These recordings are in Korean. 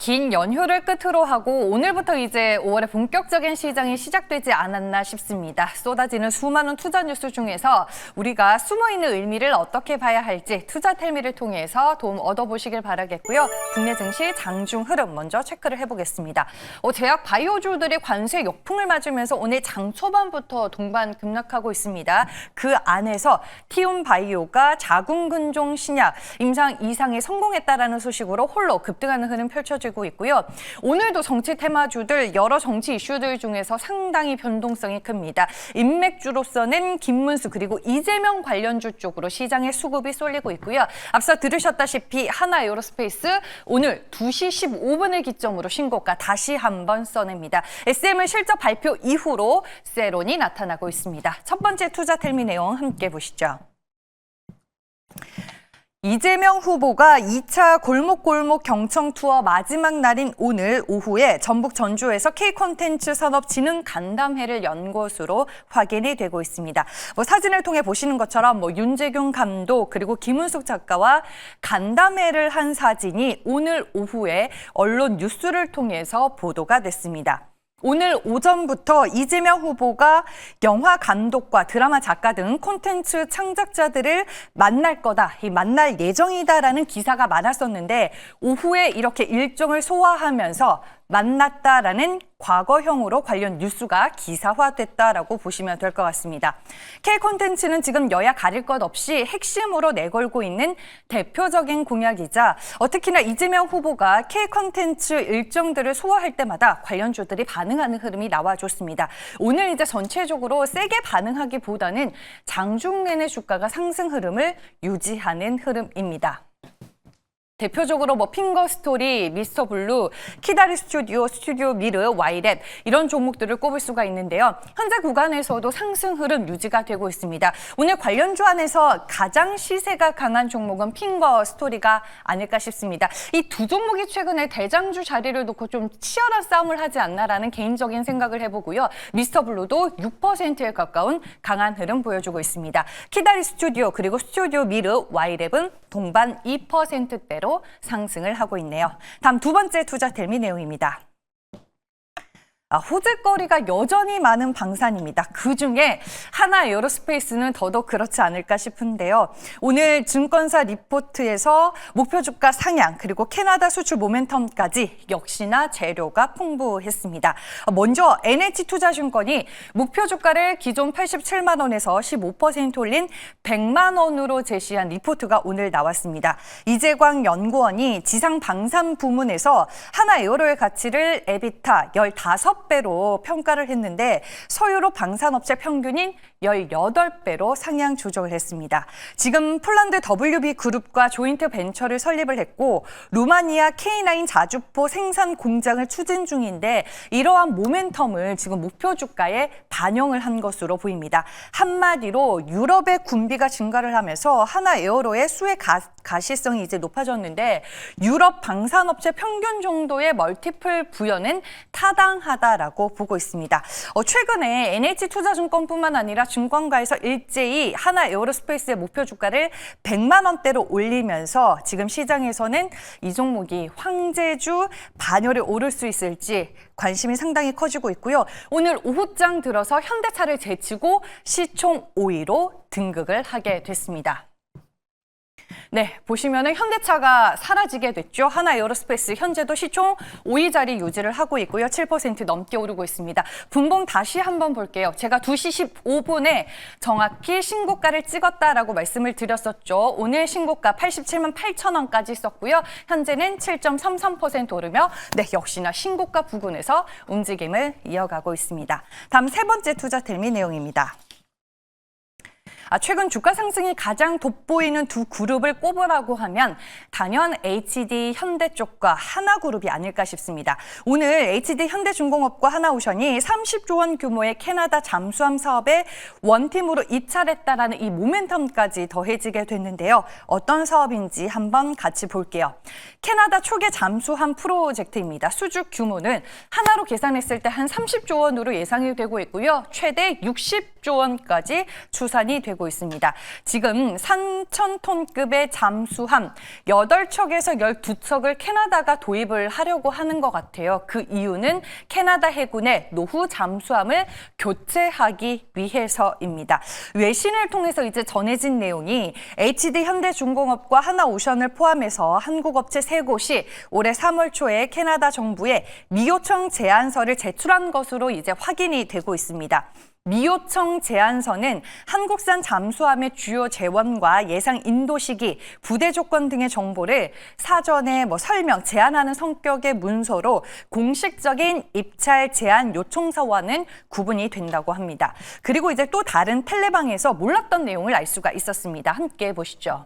긴 연휴를 끝으로 하고 오늘부터 이제 5월에 본격적인 시장이 시작되지 않았나 싶습니다. 쏟아지는 수많은 투자 뉴스 중에서 우리가 숨어있는 의미를 어떻게 봐야 할지 투자텔미를 통해서 도움 얻어보시길 바라겠고요. 국내 증시 장중 흐름 먼저 체크를 해보겠습니다. 제약 바이오주들이 관세 역풍을 맞으면서 오늘 장 초반부터 동반 급락하고 있습니다. 그 안에서 티움바이오가 자궁근종 신약 임상 이상에 성공했다라는 소식으로 홀로 급등하는 흐름 펼쳐지고 있고요. 오늘도 정치 테마주들 여러 정치 이슈들 중에서 상당히 변동성이 큽니다. 인맥주로서는 김문수 그리고 이재명 관련주 쪽으로 시장의 수급이 쏠리고 있고요. 앞서 들으셨다시피 하나에어로스페이스 오늘 2시 15분을 기점으로 신고가 다시 한번 써냅니다. SM을 실적 발표 이후로 세론이 나타나고 있습니다. 첫 번째 투자텔미 내용 함께 보시죠. 이재명 후보가 2차 골목골목 경청 투어 마지막 날인 오늘 오후에 전북 전주에서 K콘텐츠 산업진흥 간담회를 연 것으로 확인이 되고 있습니다. 사진을 통해 보시는 것처럼 윤재균 감독 그리고 김은숙 작가와 간담회를 한 사진이 오늘 오후에 언론 뉴스를 통해서 보도가 됐습니다. 오늘 오전부터 이재명 후보가 영화 감독과 드라마 작가 등 콘텐츠 창작자들을 만날 거다, 만날 예정이다라는 기사가 많았었는데 오후에 이렇게 일정을 소화하면서 만났다라는 과거형으로 관련 뉴스가 기사화됐다라고 보시면 될 것 같습니다. K콘텐츠는 지금 여야 가릴 것 없이 핵심으로 내걸고 있는 대표적인 공약이자 특히나 이재명 후보가 K콘텐츠 일정들을 소화할 때마다 관련주들이 반응하는 흐름이 나와줬습니다. 오늘 이제 전체적으로 세게 반응하기보다는 장중 내내 주가가 상승 흐름을 유지하는 흐름입니다. 대표적으로 핑거스토리, 미스터블루, 키다리 스튜디오, 스튜디오 미르, 와이랩 이런 종목들을 꼽을 수가 있는데요. 현재 구간에서도 상승 흐름 유지가 되고 있습니다. 오늘 관련주 안에서 가장 시세가 강한 종목은 핑거스토리가 아닐까 싶습니다. 이 두 종목이 최근에 대장주 자리를 놓고 좀 치열한 싸움을 하지 않나라는 개인적인 생각을 해보고요. 미스터블루도 6%에 가까운 강한 흐름 보여주고 있습니다. 키다리 스튜디오 그리고 스튜디오 미르, 와이랩은 동반 2%대로 상승을 하고 있네요. 다음 두 번째 투자텔미 내용입니다. 호재거리가 여전히 많은 방산입니다. 그중에 하나에어로스페이스는 더더욱 그렇지 않을까 싶은데요. 오늘 증권사 리포트에서 목표 주가 상향 그리고 캐나다 수출 모멘텀까지 역시나 재료가 풍부했습니다. 먼저 NH투자증권이 목표 주가를 기존 87만 원에서 15% 올린 100만 원으로 제시한 리포트가 오늘 나왔습니다. 이재광 연구원이 지상 방산 부문에서 하나에어로의 가치를 에비타 15배로 평가를 했는데 서유럽 방산업체 평균인 18배로 상향 조정을 했습니다. 지금 폴란드 WB 그룹과 조인트 벤처를 설립을 했고 루마니아 K9 자주포 생산 공장을 추진 중인데 이러한 모멘텀을 지금 목표 주가에 반영을 한 것으로 보입니다. 한마디로 유럽의 군비가 증가를 하면서 하나에어로의 수혜 가시성이 이제 높아졌는데 유럽 방산업체 평균 정도의 멀티플 부여는 타당하다라고 보고 있습니다. 최근에 NH투자증권뿐만 아니라 증권가에서 일제히 하나에어로스페이스의 목표 주가를 100만 원대로 올리면서 지금 시장에서는 이 종목이 황제주 반열에 오를 수 있을지 관심이 상당히 커지고 있고요. 오늘 오후장 들어서 현대차를 제치고 시총 5위로 등극을 하게 됐습니다. 네, 보시면은 현대차가 사라지게 됐죠. 하나에어로스페이스 현재도 시총 5위 자리 유지를 하고 있고요. 7% 넘게 오르고 있습니다. 분봉 다시 한번 볼게요. 제가 2시 15분에 정확히 신고가를 찍었다라고 말씀을 드렸었죠. 오늘 신고가 87만 8천 원까지 썼고요. 현재는 7.33% 오르며 역시나 신고가 부근에서 움직임을 이어가고 있습니다. 다음 세 번째 투자텔미 내용입니다. 최근 주가 상승이 가장 돋보이는 두 그룹을 꼽으라고 하면 단연 HD 현대 쪽과 하나그룹이 아닐까 싶습니다. 오늘 HD 현대중공업과 하나오션이 30조 원 규모의 캐나다 잠수함 사업에 원팀으로 입찰했다라는 이 모멘텀까지 더해지게 됐는데요. 어떤 사업인지 한번 같이 볼게요. 캐나다 초계 잠수함 프로젝트입니다. 수주 규모는 하나로 계산했을 때 한 30조 원으로 예상이 되고 있고요. 최대 60조 원까지 추산이 되고 되고 있습니다. 지금 3,000톤급의 잠수함 8척에서 12척을 캐나다가 도입을 하려고 하는 것 같아요. 그 이유는 캐나다 해군의 노후 잠수함을 교체하기 위해서입니다. 외신을 통해서 이제 전해진 내용이 HD 현대중공업과 하나오션을 포함해서 한국 업체 3곳이 올해 3월 초에 캐나다 정부에 미요청 제안서를 제출한 것으로 이제 확인이 되고 있습니다. 미요청 제안서는 한국산 잠수함의 주요 재원과 예상 인도 시기, 부대 조건 등의 정보를 사전에 설명, 제안하는 성격의 문서로 공식적인 입찰 제안 요청서와는 구분이 된다고 합니다. 그리고 이제 또 다른 텔레방에서 몰랐던 내용을 알 수가 있었습니다. 함께 보시죠.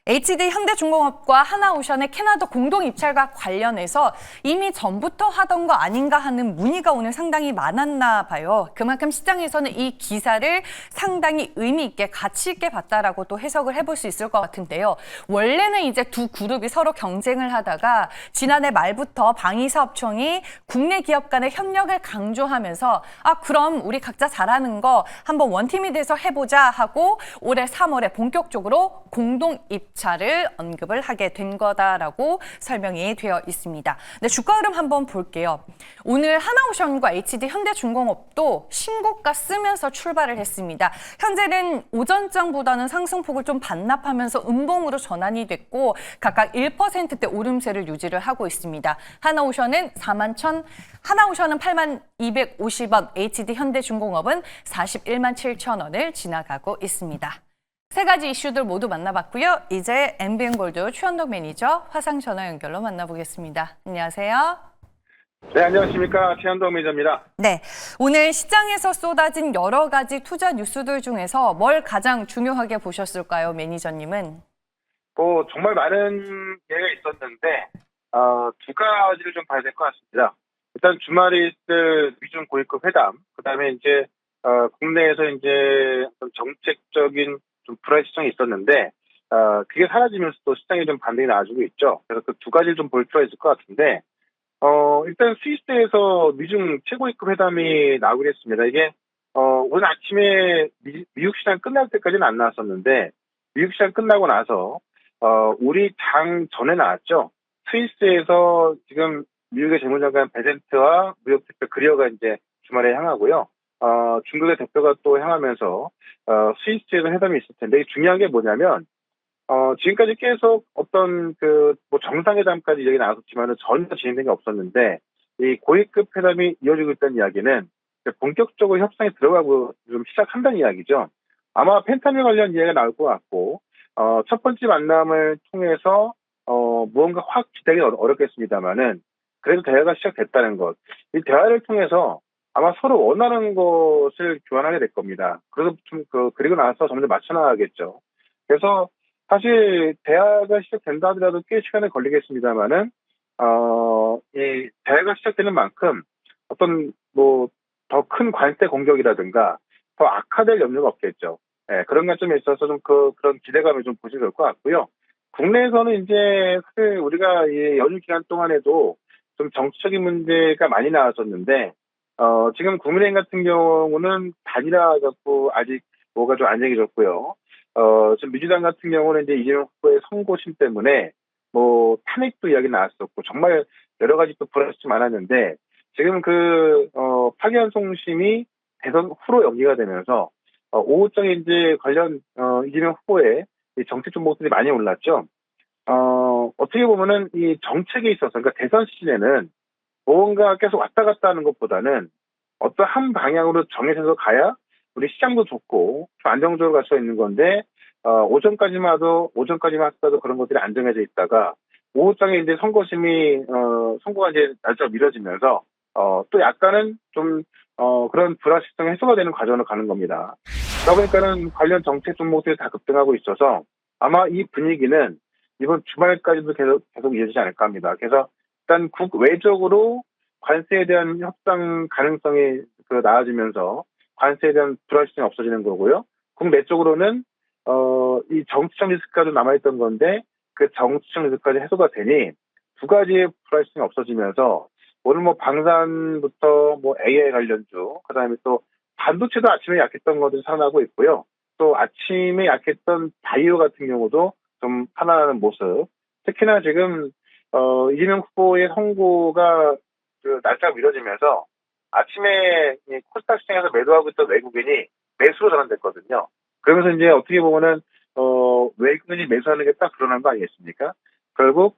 HD 현대중공업과 하나오션의 캐나다 공동 입찰과 관련해서 이미 전부터 하던 거 아닌가 하는 문의가 오늘 상당히 많았나 봐요. 그만큼 시장에서는 이 기사를 상당히 의미 있게 가치 있게 봤다라고 또 해석을 해볼 수 있을 것 같은데요. 원래는 이제 두 그룹이 서로 경쟁을 하다가 지난해 말부터 방위사업청이 국내 기업 간의 협력을 강조하면서 그럼 우리 각자 잘하는 거 한번 원팀이 돼서 해보자 하고 올해 3월에 본격적으로 공동 입찰을 언급을 하게 된 거다라고 설명이 되어 있습니다. 네, 주가 흐름 한번 볼게요. 오늘 하나오션과 HD 현대중공업도 신고가 쓰면서 출발을 했습니다. 현재는 오전장보다는 상승폭을 좀 반납하면서 음봉으로 전환이 됐고 각각 1%대 오름세를 유지를 하고 있습니다. 하나오션은 82,50원, HD 현대중공업은 41만 7천 원을 지나가고 있습니다. 세 가지 이슈들 모두 만나봤고요. 이제 MBN골드 최현덕 매니저 화상 전화 연결로 만나보겠습니다. 안녕하세요. 네, 안녕하십니까. 최현덕 매니저입니다. 네, 오늘 시장에서 쏟아진 여러 가지 투자 뉴스들 중에서 뭘 가장 중요하게 보셨을까요, 매니저님은? 정말 많은 예가 있었는데 두 가지를 좀 봐야 될 것 같습니다. 일단 주말에 있을 미중 고위급 회담, 그다음에 이제 국내에서 이제 정책적인 좀 불안 시장이 있었는데 그게 사라지면서 또 시장에 좀 반등이 나와주고 있죠. 그래서 그 두 가지를 좀 볼 필요가 있을 것 같은데 일단 스위스에서 미중 최고위급 회담이 나오기로 했습니다. 이게 오늘 아침에 미국 시장 끝날 때까지는 안 나왔었는데 미국 시장 끝나고 나서 우리 장 전에 나왔죠. 스위스에서 지금 미국의 재무장관 베젠트와 무역 대표 그리어가 이제 주말에 향하고요. 중국의 대표가 또 향하면서 스위스에서 회담이 있을 텐데 중요한 게 뭐냐면 지금까지 계속 어떤 정상회담까지 얘기 나왔었지만은 전혀 진행된 게 없었는데 이 고위급 회담이 이어지고 있다는 이야기는 본격적으로 협상에 들어가고 좀 시작한다는 이야기죠. 아마 펜타밀 관련 이야기가 나올 것 같고 첫 번째 만남을 통해서 무언가 확 기대하기 어렵겠습니다만은 그래도 대화가 시작됐다는 것. 이 대화를 통해서 아마 서로 원하는 것을 교환하게 될 겁니다. 그래서 그리고 나서 점점 맞춰나가겠죠. 그래서 사실 대화가 시작된다 하더라도 꽤 시간이 걸리겠습니다만은 이 대화가 시작되는 만큼 어떤 더 큰 관세 공격이라든가 더 악화될 염려가 없겠죠. 예, 그런 관점에 있어서 좀 그런 기대감을 좀 보시면 좋을 것 같고요. 국내에서는 이제 사실 우리가 이 연휴 기간 동안에도 좀 정치적인 문제가 많이 나왔었는데 지금 국민의힘 같은 경우는 단일화 갖고 아직 뭐가 좀 안 정해졌고요. 지금 민주당 같은 경우는 이제 이재명 후보의 선고심 때문에 탄핵도 이야기 나왔었고 정말 여러 가지 또 불안이 많았는데 지금 파기환송심이 대선 후로 연기가 되면서 오후장에 이제 관련 이재명 후보의 정책 정보들이 많이 올랐죠. 어떻게 보면은 이 정책에 있어서 그러니까 대선 시즌에는 뭔가 계속 왔다 갔다 하는 것보다는 어떤 한 방향으로 정해져서 가야 우리 시장도 좋고 좀 안정적으로 갈 수 있는 건데 오전까지만 하더라도 그런 것들이 안정해져 있다가 오후장에 이제 선고가 이제 날짜가 미뤄지면서 또 약간은 좀 그런 불확실성이 해소가 되는 과정으로 가는 겁니다. 그러다 보니까는 관련 정책 종목들이 다 급등하고 있어서 아마 이 분위기는 이번 주말까지도 계속 이어지지 않을까 합니다. 그래서 일단 국외적으로 관세에 대한 협상 가능성이 나아지면서 관세에 대한 불확실성이 없어지는 거고요. 국내적으로는 이 정치적 리스크가 좀 남아있던 건데 그 정치적 리스크까지 해소가 되니 두 가지의 불확실성이 없어지면서 오늘 방산부터 AI 관련주, 그다음에 또 반도체도 아침에 약했던 것들이 살아나고 있고요. 또 아침에 약했던 바이오 같은 경우도 좀 살아나는 모습. 특히나 지금 이재명 후보의 선고가 그 날짜가 미뤄지면서 아침에 이 코스닥 시장에서 매도하고 있던 외국인이 매수로 전환됐거든요. 그러면서 이제 어떻게 보면은 외국인이 매수하는 게 딱 드러난 거 아니겠습니까? 결국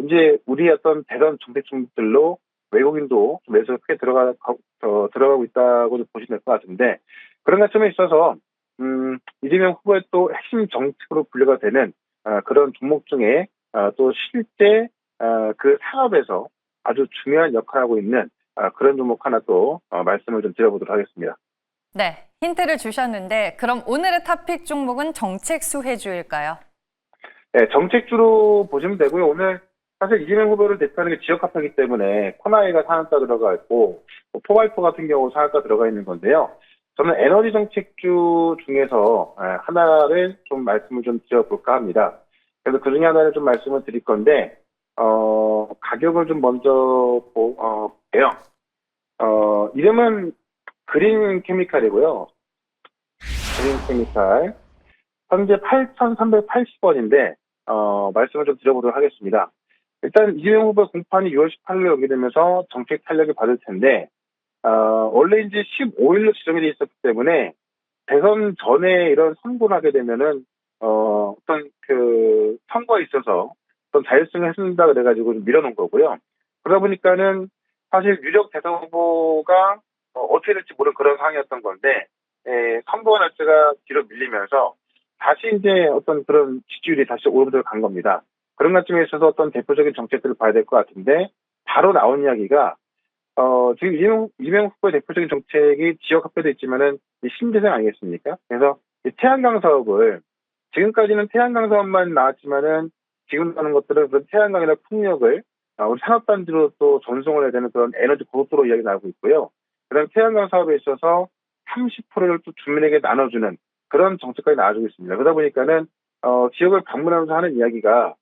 이제 우리 어떤 대선 정책 중들로 외국인도 매수가 크게 들어가고 있다고 보시면 될 것 같은데, 그런 관점에 있어서 이재명 후보의 또 핵심 정책으로 분류가 되는 그런 종목 중에 또 실제 그 산업에서 아주 중요한 역할을 하고 있는 그런 종목 하나 또 말씀을 좀 드려보도록 하겠습니다. 네, 힌트를 주셨는데 그럼 오늘의 탑픽 종목은 정책 수혜주일까요? 네, 정책주로 보시면 되고요. 오늘 사실 이재명 후보를 대표하는 게 지역화폐이기 때문에 코나이가 상한가 들어가 있고 포바이퍼 같은 경우 상한가 들어가 있는 건데요. 저는 에너지 정책주 중에서 하나를 좀 말씀을 좀 드려볼까 합니다. 그래서 그 중에 하나를 좀 말씀을 드릴 건데 가격을 좀 먼저 볼게요. 이름은 그린 케미칼이고요. 그린 케미칼. 현재 8,380원인데, 말씀을 좀 드려보도록 하겠습니다. 일단, 이재명 후보 공판이 6월 18일에 오게 되면서 정책 탄력을 받을 텐데, 원래 이제 15일로 지정이 돼 있었기 때문에, 대선 전에 이런 선고를 하게 되면은, 어떤 그 선거에 있어서 어떤 자율성을 해준다 그래가지고 좀 밀어놓은 거고요. 그러다 보니까는 사실 유력 대선 후보가 어떻게 될지 모르는 그런 상황이었던 건데, 선거 날짜가 뒤로 밀리면서 다시 이제 어떤 그런 지지율이 다시 오르도록 간 겁니다. 그런 관점에 있어서 어떤 대표적인 정책들을 봐야 될 것 같은데, 바로 나온 이야기가, 지금 이재명 후보의 대표적인 정책이 지역화폐도 있지만은 신재생 아니겠습니까? 그래서 이 태양광 사업을, 지금까지는 태양광 사업만 나왔지만은 지금 하는 것들은 그런 태양광이나 풍력을 우리 산업단지로 또 전송을 해야 되는 그런 에너지 고속도로 이야기 나오고 있고요. 그다음 태양광 사업에 있어서 30%를 또 주민에게 나눠주는 그런 정책까지 나와주고 있습니다. 그러다 보니까는 지역을 방문하면서 하는 이야기가,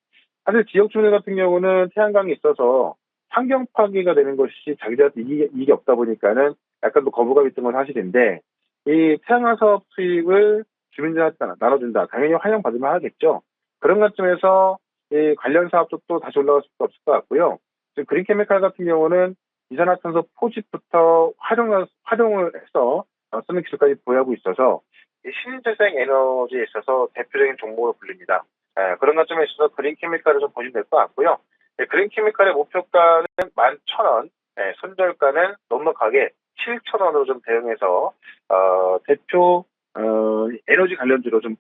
사실 지역 주민 같은 경우는 태양광이 있어서 환경 파괴가 되는 것이 자기들한테 이익이 없다 보니까는 약간 또 거부감이 있던 건 사실인데, 이 태양광 사업 수익을 주민들한테 나눠준다. 당연히 환영받으면 하겠죠. 그런 관점에서 이 관련 사업도 또 다시 올라갈 수도 없을 것 같고요. 지금 그린케미칼 같은 경우는 이산화탄소 포집부터 활용을 해서 쓰는 기술까지 보유하고 있어서 신재생 에너지에 있어서 대표적인 종목으로 불립니다. 그런 관점에 있어서 그린케미칼을 좀 보시면 될 것 같고요. 그린케미칼의 목표가는 11,000원, 손절가는 넉넉하게 7,000원으로 좀 대응해서 대표 에너지 관련주로 좀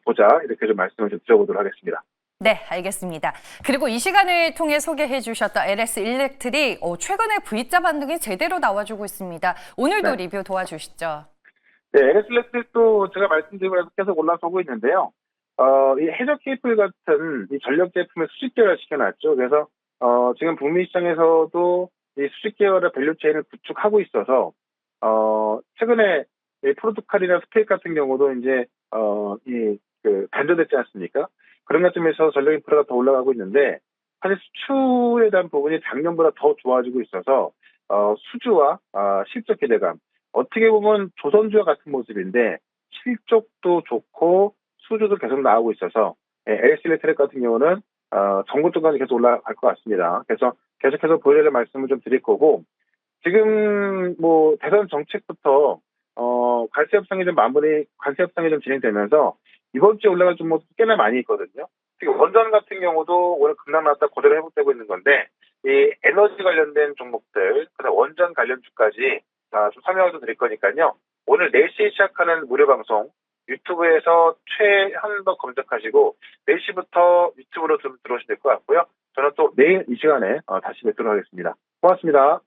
보자, 이렇게 좀 말씀을 좀 드려보도록 하겠습니다. 네, 알겠습니다. 그리고 이 시간을 통해 소개해 주셨던 LS 일렉트릭, 최근에 V자 반등이 제대로 나와주고 있습니다. 오늘도 네. 리뷰 도와주시죠. 네, LS 일렉트릭도 제가 말씀드리고 계속 올라서고 있는데요. 이 해저 케이블 같은 이 전력 제품을 수직 계열화 시켜놨죠. 그래서 지금 북미 시장에서도 이 수직 계열화 밸류체인을 구축하고 있어서 최근에 이 프로토칼이나 스페이스 같은 경우도 이제 단절됐지 않습니까? 그런 관점에서 전력 인프라가 더 올라가고 있는데, 사실 수출에 대한 부분이 작년보다 더 좋아지고 있어서 수주와 실적 기대감, 어떻게 보면 조선주와 같은 모습인데 실적도 좋고 수주도 계속 나오고 있어서 LS 일렉트릭 같은 경우는 전고점까지 계속 올라갈 것 같습니다. 그래서 계속해서 보여드릴 말씀을 좀 드릴 거고, 지금 뭐 대선 정책부터 관세 협상이 좀 진행되면서 이번 주에 올라갈 종목도 꽤나 많이 있거든요. 지금 원전 같은 경우도 오늘 급락 나왔다 그대로 회복되고 있는 건데, 이 에너지 관련된 종목들, 그다음 원전 관련주까지 좀 설명을 좀 드릴 거니까요. 오늘 4시에 시작하는 무료 방송 유튜브에서 최현덕 검색하시고 4시부터 유튜브로 좀 들어오시면 될 것 같고요. 저는 또 내일 이 시간에 다시 뵙도록 하겠습니다. 고맙습니다.